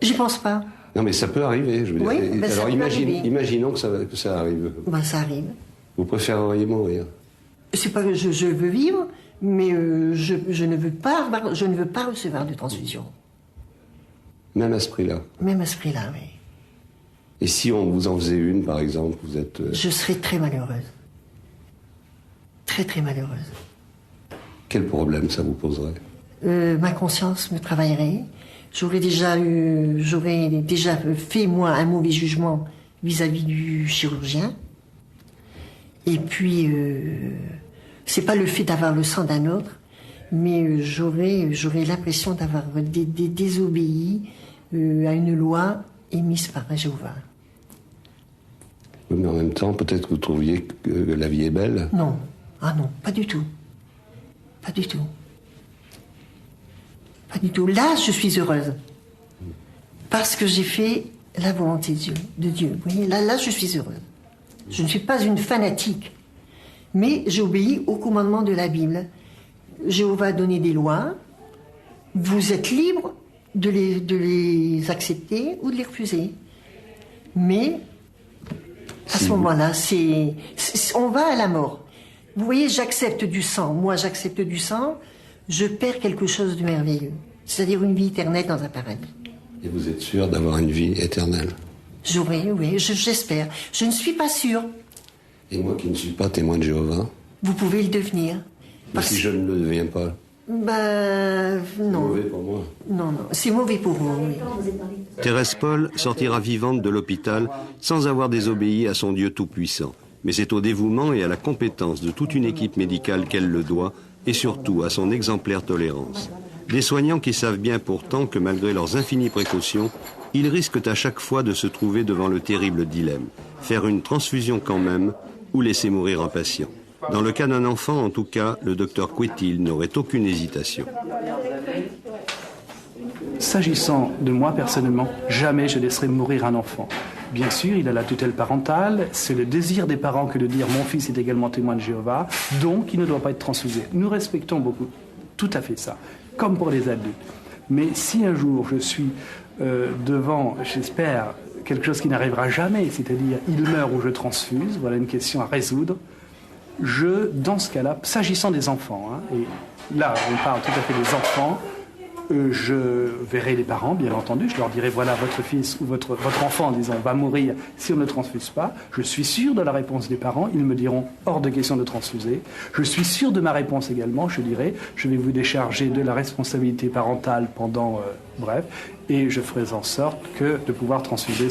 Je pense pas. Non, mais ça peut arriver, je veux oui, dire. Alors imaginons que ça arrive. Ben, ça arrive. Vous préféreriez mourir? C'est pas que je veux vivre, mais je ne veux pas recevoir de transfusion. Même à ce prix-là? Même à ce prix-là, oui. Et si on vous en faisait une, par exemple, vous êtes... Je serais très malheureuse. Très, très malheureuse. Quel problème ça vous poserait? Ma conscience me travaillerait. J'aurais déjà fait, moi, un mauvais jugement vis-à-vis du chirurgien. Et puis, c'est pas le fait d'avoir le sang d'un autre, mais j'aurais l'impression d'avoir désobéi à une loi émise par Jéhovah. Mais en même temps, peut-être que vous trouviez que la vie est belle? Non. Ah non, pas du tout. Pas du tout. Pas du tout. Là, je suis heureuse. Parce que j'ai fait la volonté de Dieu. Vous voyez, là, je suis heureuse. Je ne suis pas une fanatique. Mais j'obéis au commandement de la Bible. Jéhovah a donné des lois. Vous êtes libre de les accepter ou de les refuser. Mais, à ce moment-là, on va à la mort. Vous voyez, j'accepte du sang. Moi, j'accepte du sang. Je perds quelque chose de merveilleux. C'est-à-dire une vie éternelle dans un paradis. Et vous êtes sûr d'avoir une vie éternelle? Oui, j'espère. Je ne suis pas sûre. Et moi qui ne suis pas témoin de Jéhovah? Vous pouvez le devenir. Mais si je ne le deviens pas? Ben, non. C'est mauvais pour moi. Non, c'est mauvais pour vous, oui. Thérèse Paul sortira vivante de l'hôpital sans avoir désobéi à son Dieu tout-puissant. Mais c'est au dévouement et à la compétence de toute une équipe médicale qu'elle le doit, et surtout à son exemplaire tolérance. Des soignants qui savent bien pourtant que malgré leurs infinies précautions, ils risquent à chaque fois de se trouver devant le terrible dilemme. Faire une transfusion quand même ou laisser mourir un patient. Dans le cas d'un enfant, en tout cas, le docteur Quetil n'aurait aucune hésitation. S'agissant de moi personnellement, jamais je laisserai mourir un enfant. Bien sûr, il a la tutelle parentale, c'est le désir des parents que de dire mon fils est également témoin de Jéhovah, donc il ne doit pas être transfusé. Nous respectons beaucoup, tout à fait ça, comme pour les adultes. Mais si un jour je suis devant, j'espère, quelque chose qui n'arrivera jamais, c'est-à-dire il meurt ou je transfuse, voilà une question à résoudre, dans ce cas-là, s'agissant des enfants, et là on parle tout à fait des enfants, je verrai les parents, bien entendu, je leur dirai voilà votre fils ou votre enfant, disons, va mourir si on ne transfuse pas. Je suis sûr de la réponse des parents, ils me diront hors de question de transfuser. Je suis sûr de ma réponse également, je dirai je vais vous décharger de la responsabilité parentale pendant, bref, et je ferai en sorte de pouvoir transfuser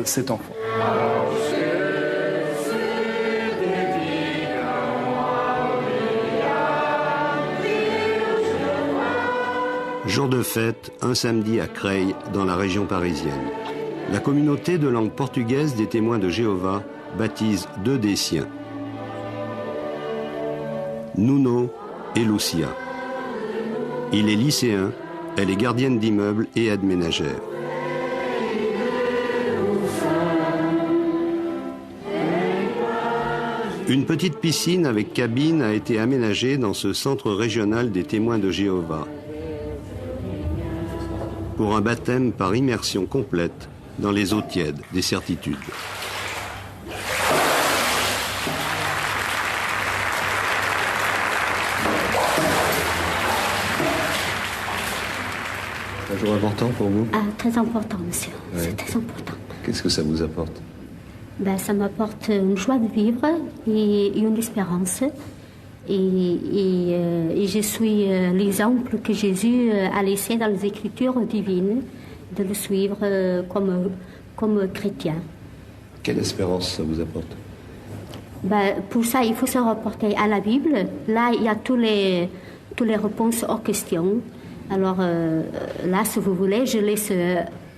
cet enfant. Jour de fête, un samedi à Creil, dans la région parisienne. La communauté de langue portugaise des témoins de Jéhovah baptise deux des siens, Nuno et Lucia. Il est lycéen, elle est gardienne d'immeuble et aide ménagère. Une petite piscine avec cabine a été aménagée dans ce centre régional des témoins de Jéhovah, pour un baptême par immersion complète dans les eaux tièdes des certitudes. C'est un jour important pour vous? Très important, monsieur. Ouais. C'est très important. Qu'est-ce que ça vous apporte? Ça m'apporte une joie de vivre et une espérance. Et je suis l'exemple que Jésus a laissé dans les Écritures divines, de le suivre comme chrétien. Quelle espérance ça vous apporte? Pour ça, il faut se reporter à la Bible. Là, il y a toutes les réponses aux questions. Alors là, si vous voulez, je laisse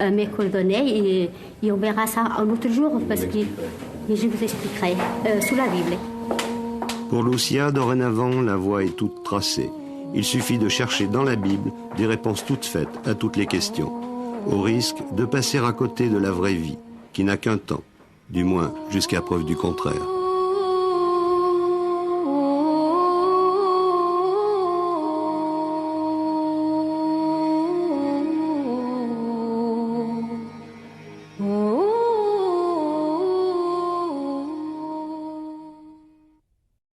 mes coordonnées et on verra ça un autre jour, parce que je vous expliquerai sous la Bible. Pour Lucia, dorénavant, la voie est toute tracée. Il suffit de chercher dans la Bible des réponses toutes faites à toutes les questions. au risque de passer à côté de la vraie vie, qui n'a qu'un temps, du moins jusqu'à preuve du contraire.